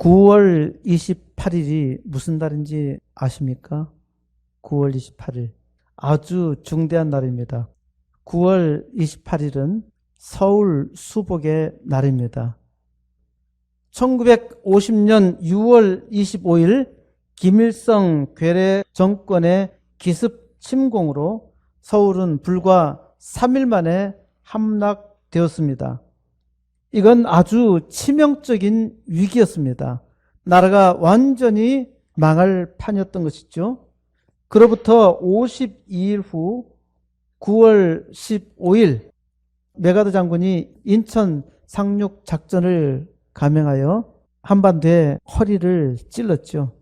9월 28일이 무슨 날인지 아십니까? 9월 28일. 아주 중대한 날입니다. 9월 28일은 서울 수복의 날입니다. 1950년 6월 25일 김일성 괴뢰 정권의 기습 침공으로 서울은 불과 3일 만에 함락되었습니다. 이건 아주 치명적인 위기였습니다. 나라가 완전히 망할 판이었던 것이죠. 그로부터 52일 후 9월 15일 메가더 장군이 인천 상륙 작전을 감행하여 한반도에 허리를 찔렀죠.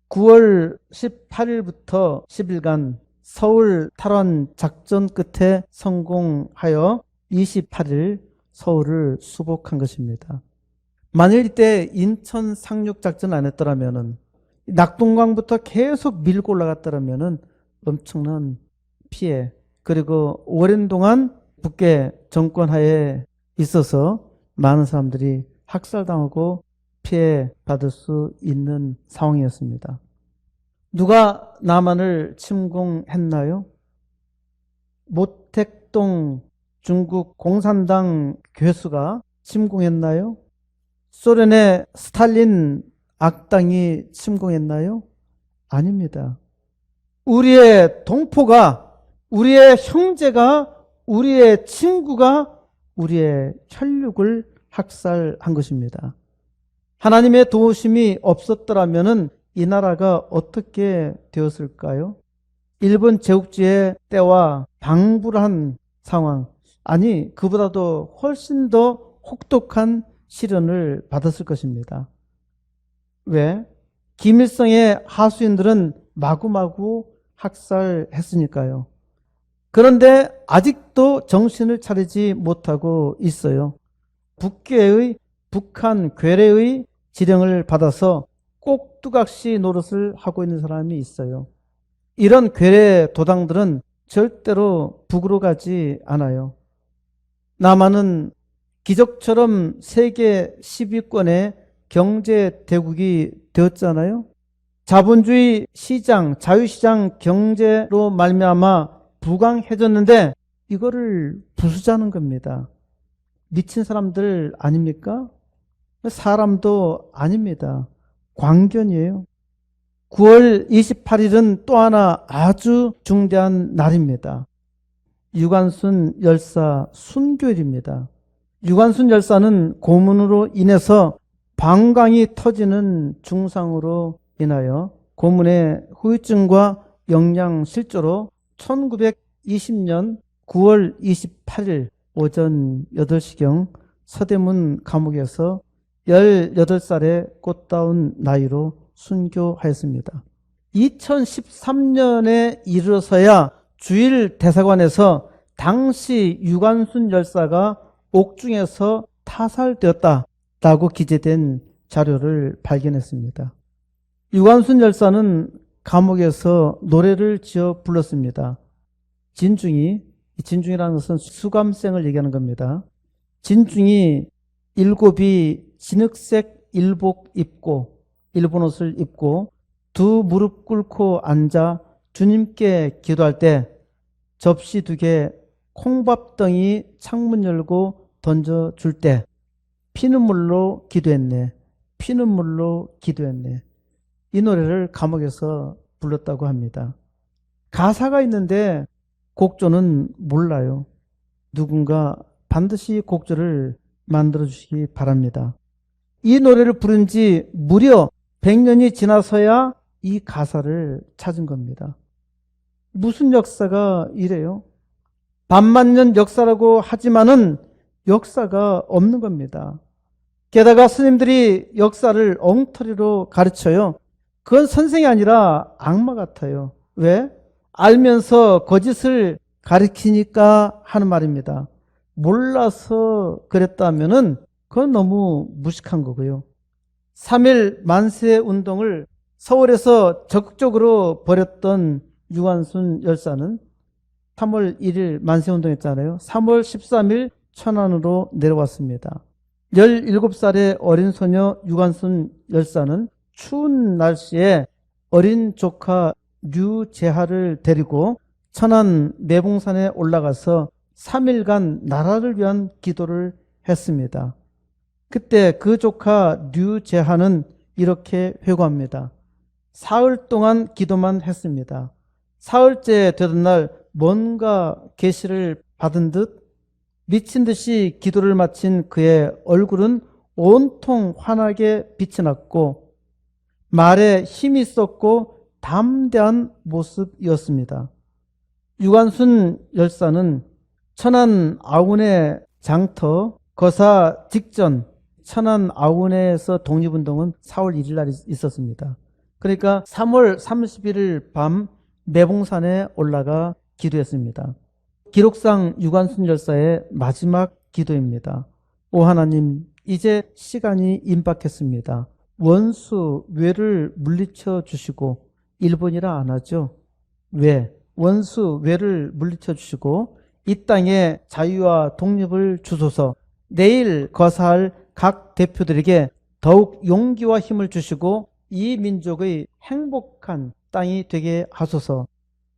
9월 18일부터 10일간 서울 탈환 작전 끝에 성공하여 28일 서울을 수복한 것입니다. 만일 이때 인천 상륙 작전 안 했더라면은 낙동강부터 계속 밀고 올라갔더라면은 엄청난 피해, 그리고 오랜 동안 북괴 정권 하에 있어서 많은 사람들이 학살당하고 피해 받을 수 있는 상황이었습니다. 누가 남한을 침공했나요? 모택동 중국 공산당 괴수가 침공했나요? 소련의 스탈린 악당이 침공했나요? 아닙니다. 우리의 동포가, 우리의 형제가, 우리의 친구가 우리의 혈육을 학살한 것입니다. 하나님의 도우심이 없었더라면 이 나라가 어떻게 되었을까요? 일본 제국주의 때와 방불한 상황, 아니 그보다도 훨씬 더 혹독한 시련을 받았을 것입니다. 왜? 김일성의 하수인들은 마구마구 학살했으니까요. 그런데 아직도 정신을 차리지 못하고 있어요. 북괴의 북한 괴뢰의 지령을 받아서 꼭두각시 노릇을 하고 있는 사람이 있어요. 이런 괴뢰 도당들은 절대로 북으로 가지 않아요. 남한은 기적처럼 세계 10위권의 경제 대국이 되었잖아요. 자본주의 시장, 자유시장 경제로 말미암아 부강해졌는데 이거를 부수자는 겁니다. 미친 사람들 아닙니까? 사람도 아닙니다. 광견이에요. 9월 28일은 또 하나 아주 중대한 날입니다. 유관순 열사 순교일입니다. 유관순 열사는 고문으로 인해서 방광이 터지는 중상으로 인하여 고문의 후유증과 영양실조로 1920년 9월 28일 오전 8시경 서대문 감옥에서 18살의 꽃다운 나이로 순교하였습니다. 2013년에 이르러서야 주일 대사관에서 당시 유관순 열사가 옥중에서 타살되었다라고 기재된 자료를 발견했습니다. 유관순 열사는 감옥에서 노래를 지어 불렀습니다. 진중이라는 것은 수감생을 얘기하는 겁니다. 진중이 일곱이 진흙색 일복 입고, 일본 옷을 입고 두 무릎 꿇고 앉아 주님께 기도할 때 접시 2개 콩밥덩이 창문 열고 던져줄 때 피눈물로 기도했네. 피눈물로 기도했네. 이 노래를 감옥에서 불렀다고 합니다. 가사가 있는데 곡조는 몰라요. 누군가 반드시 곡조를 만들어 주시기 바랍니다. 이 노래를 부른 지 무려 100년이 지나서야 이 가사를 찾은 겁니다. 무슨 역사가 이래요? 반만년 역사라고 하지만은 역사가 없는 겁니다. 게다가 스님들이 역사를 엉터리로 가르쳐요. 그건 선생이 아니라 악마 같아요. 왜? 알면서 거짓을 가르치니까 하는 말입니다. 몰라서 그랬다면은 그건 너무 무식한 거고요. 3.1 만세 운동을 서울에서 적극적으로 벌였던 유관순 열사는 3월 1일 만세 운동했잖아요. 3월 13일 천안으로 내려왔습니다. 17살의 어린 소녀 유관순 열사는 추운 날씨에 어린 조카 류재하를 데리고 천안 매봉산에 올라가서 3일간 나라를 위한 기도를 했습니다. 그때 그 조카 류재하는 이렇게 회고합니다. 사흘 동안 기도만 했습니다. 사흘째 되던 날 뭔가 계시를 받은 듯 미친 듯이 기도를 마친 그의 얼굴은 온통 환하게 빛이 났고 말에 힘이 있었고 담대한 모습이었습니다. 유관순 열사는 천안 아운의 장터 거사 직전 천안 아운에서 독립운동은 4월 1일 날 있었습니다. 그러니까 3월 31일 밤 매봉산에 올라가 기도했습니다. 기록상 유관순 열사의 마지막 기도입니다. 오 하나님, 이제 시간이 임박했습니다. 원수 외를 물리쳐 주시고, 일본이라 안 하죠. 외, 원수 외를 물리쳐 주시고 이 땅에 자유와 독립을 주소서. 내일 거사할 각 대표들에게 더욱 용기와 힘을 주시고 이 민족의 행복한 땅이 되게 하소서.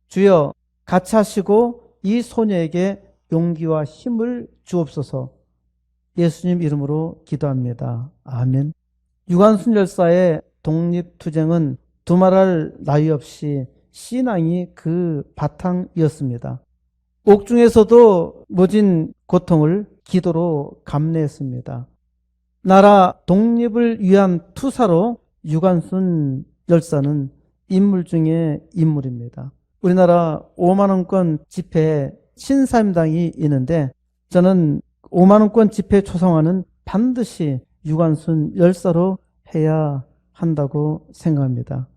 주여, 같이 하시고 이 소녀에게 용기와 힘을 주옵소서. 예수님 이름으로 기도합니다. 아멘. 유관순 열사의 독립투쟁은 두말할 나위 없이 신앙이 그 바탕이었습니다. 옥중에서도 모진 고통을 기도로 감내했습니다. 나라 독립을 위한 투사로 유관순 열사는 인물 중에 인물입니다. 우리나라 5만원권 집회에 신사임당이 있는데 저는 5만원권 집회 초상화는 반드시 유관순 열사로 해야 한다고 생각합니다.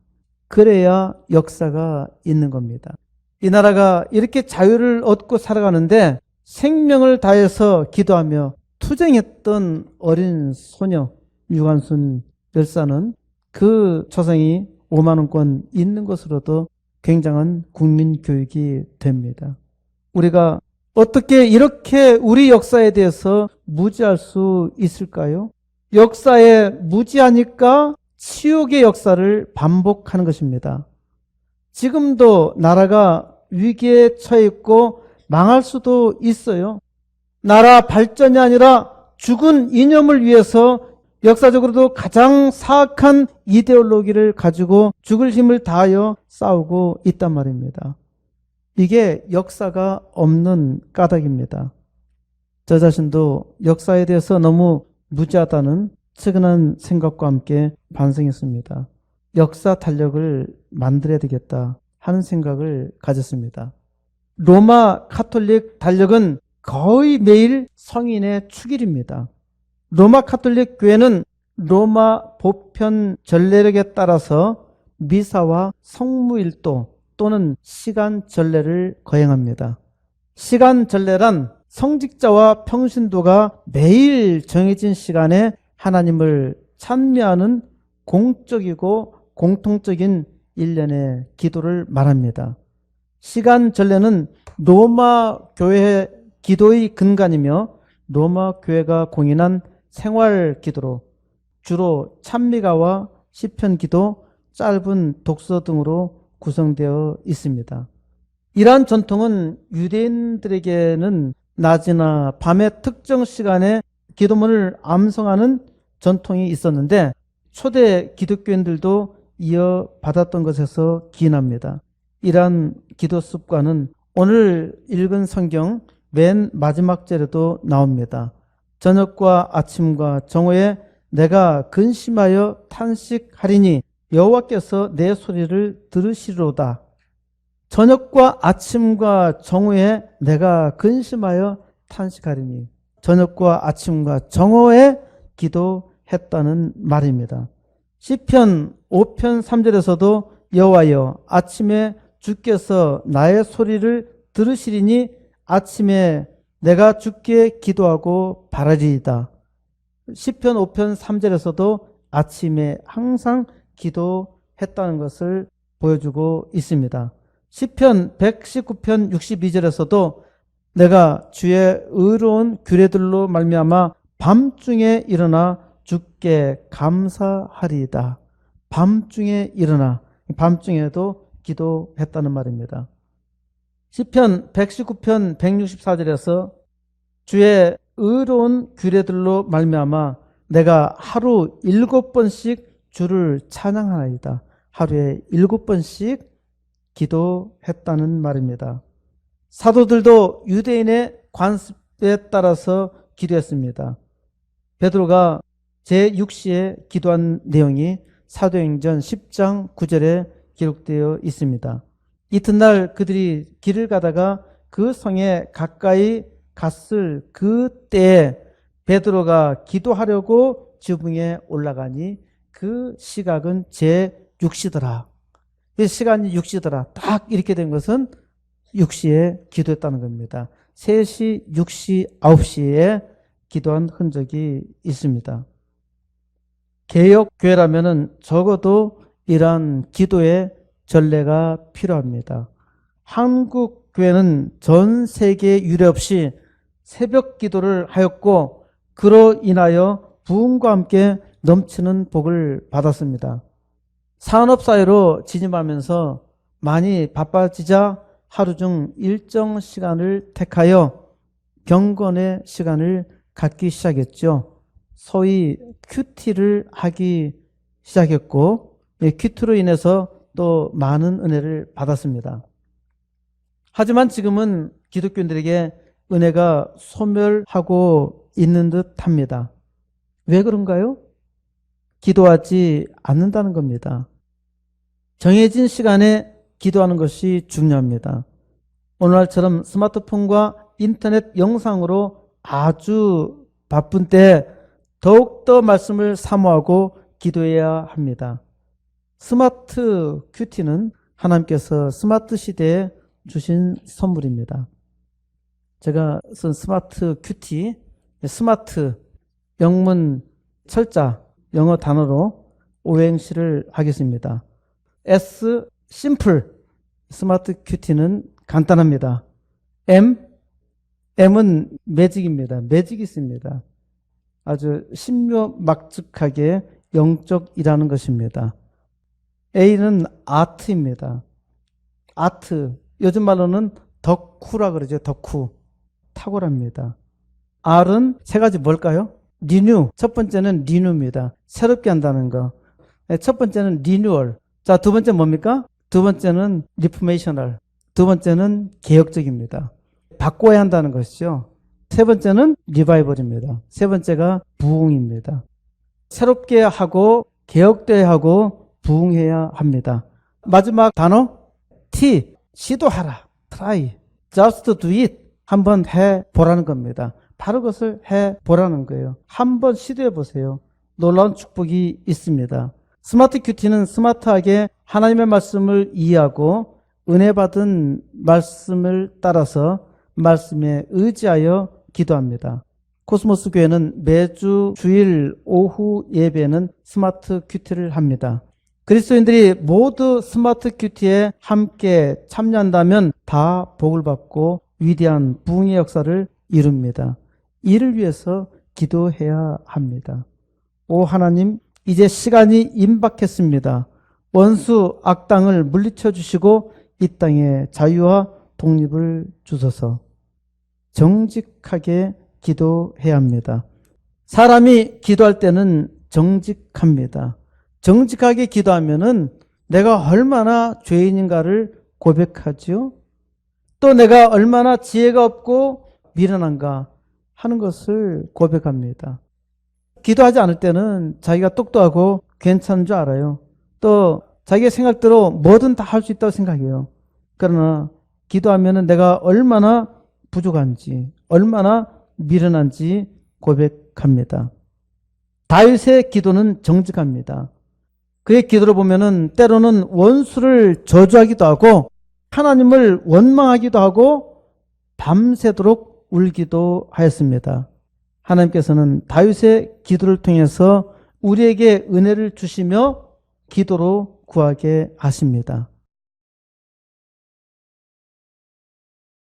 그래야 역사가 있는 겁니다. 이 나라가 이렇게 자유를 얻고 살아가는데 생명을 다해서 기도하며 투쟁했던 어린 소녀 유관순 열사는 그 초상이 5만원권 있는 것으로도 굉장한 국민교육이 됩니다. 우리가 어떻게 이렇게 우리 역사에 대해서 무지할 수 있을까요? 역사에 무지하니까 치욕의 역사를 반복하는 것입니다. 지금도 나라가 위기에 처해 있고 망할 수도 있어요. 나라 발전이 아니라 죽은 이념을 위해서 역사적으로도 가장 사악한 이데올로기를 가지고 죽을 힘을 다하여 싸우고 있단 말입니다. 이게 역사가 없는 까닭입니다. 저 자신도 역사에 대해서 너무 무지하다는 측은한 생각과 함께 반성했습니다. 역사 탄력을 만들어야 되겠다 하는 생각을 가졌습니다. 로마 카톨릭 달력은 거의 매일 성인의 축일입니다. 로마 카톨릭 교회는 로마 보편 전례력에 따라서 미사와 성무일도 또는 시간 전례를 거행합니다. 시간 전례란 성직자와 평신도가 매일 정해진 시간에 하나님을 찬미하는 공적이고 공통적인 일련의 기도를 말합니다. 시간 전례는 로마 교회의 기도의 근간이며 로마 교회가 공인한 생활 기도로 주로 찬미가와 시편 기도, 짧은 독서 등으로 구성되어 있습니다. 이러한 전통은 유대인들에게는 낮이나 밤의 특정 시간에 기도문을 암송하는 전통이 있었는데 초대 기독교인들도 이어받았던 것에서 기인합니다. 이러한 기도 습관은 오늘 읽은 성경 맨 마지막 절에도 나옵니다. 저녁과 아침과 정오에 내가 근심하여 탄식하리니 여호와께서 내 소리를 들으시리로다. 저녁과 아침과 정오에 내가 근심하여 탄식하리니 저녁과 아침과 정오에 기도했다는 말입니다. 시편 5편 3절에서도 여호와여 아침에 주께서 나의 소리를 들으시리니 아침에 내가 주께 기도하고 바라리이다. 시편 5편 3절에서도 아침에 항상 기도했다는 것을 보여주고 있습니다. 시편 119편 62절에서도 내가 주의 의로운 규례들로 말미암아 밤중에 일어나 주께 감사하리이다. 밤중에 일어나, 밤중에도 기도했다는 말입니다. 시편 119편 164절에서 주의 의로운 규례들로 말미암아 내가 하루 7번씩 주를 찬양하나이다. 하루에 7번씩 기도했다는 말입니다. 사도들도 유대인의 관습에 따라서 기도했습니다. 베드로가 제6시에 기도한 내용이 사도행전 10장 9절에 기록되어 있습니다. 이튿날 그들이 길을 가다가 그 성에 가까이 갔을 그때에 베드로가 기도하려고 지붕에 올라가니 그 시각은 제6시더라. 이 시간이 6시더라. 딱 이렇게 된 것은 6시에 기도했다는 겁니다. 3시, 6시, 9시에 기도한 흔적이 있습니다. 개혁교회라면 적어도 이러한 기도의 전례가 필요합니다. 한국 교회는 전 세계 유례 없이 새벽 기도를 하였고 그로 인하여 부흥과 함께 넘치는 복을 받았습니다. 산업사회로 진입하면서 많이 바빠지자 하루 중 일정 시간을 택하여 경건의 시간을 갖기 시작했죠. 소위 큐티를 하기 시작했고 큐티로 인해서 또 많은 은혜를 받았습니다. 하지만 지금은 기독교인들에게 은혜가 소멸하고 있는 듯 합니다. 왜 그런가요? 기도하지 않는다는 겁니다. 정해진 시간에 기도하는 것이 중요합니다. 오늘날처럼 스마트폰과 인터넷 영상으로 아주 바쁜 때 더욱더 말씀을 사모하고 기도해야 합니다. 스마트 큐티는 하나님께서 스마트 시대에 주신 선물입니다. 제가 쓴 스마트 큐티, 스마트 영문 철자 영어 단어로 오행시를 하겠습니다. S 심플, 스마트 큐티는 간단합니다. M은 매직입니다. 매직이 있습니다. 아주 신묘막측하게 영적이라는 것입니다. A는 아트입니다. 아트, 요즘 말로는 덕후라 그러죠. 덕후, 탁월합니다. R은 세 가지 뭘까요? 리뉴, 첫 번째는 리뉴입니다. 새롭게 한다는 거. 첫 번째는 리뉴얼. 자, 두 번째 뭡니까? 두 번째는 리포메이셔널. 두 번째는 개혁적입니다. 바꿔야 한다는 것이죠. 세 번째는 리바이벌입니다. 세 번째가 부흥입니다. 새롭게 하고 개혁되어야 하고 부흥해야 합니다. 마지막 단어 T, 시도하라. try, just do it. 한번 해보라는 겁니다. 바로 그것을 해보라는 거예요. 한번 시도해 보세요. 놀라운 축복이 있습니다. 스마트 큐티는 스마트하게 하나님의 말씀을 이해하고 은혜 받은 말씀을 따라서 말씀에 의지하여 기도합니다. 코스모스 교회는 매주 주일 오후 예배는 스마트 큐티를 합니다. 그리스도인들이 모두 스마트 큐티에 함께 참여한다면 다 복을 받고 위대한 부흥의 역사를 이룹니다. 이를 위해서 기도해야 합니다. 오 하나님, 이제 시간이 임박했습니다. 원수 악당을 물리쳐 주시고 이 땅에 자유와 독립을 주소서. 정직하게 기도해야 합니다. 사람이 기도할 때는 정직합니다. 정직하게 기도하면은 내가 얼마나 죄인인가를 고백하지요. 또 내가 얼마나 지혜가 없고 미련한가 하는 것을 고백합니다. 기도하지 않을 때는 자기가 똑똑하고 괜찮은 줄 알아요. 또 자기의 생각대로 뭐든 다 할 수 있다고 생각해요. 그러나 기도하면은 내가 얼마나 부족한지, 얼마나 미련한지 고백합니다. 다윗의 기도는 정직합니다. 그의 기도를 보면은 때로는 원수를 저주하기도 하고 하나님을 원망하기도 하고 밤새도록 울기도 하였습니다. 하나님께서는 다윗의 기도를 통해서 우리에게 은혜를 주시며 기도로 구하게 하십니다.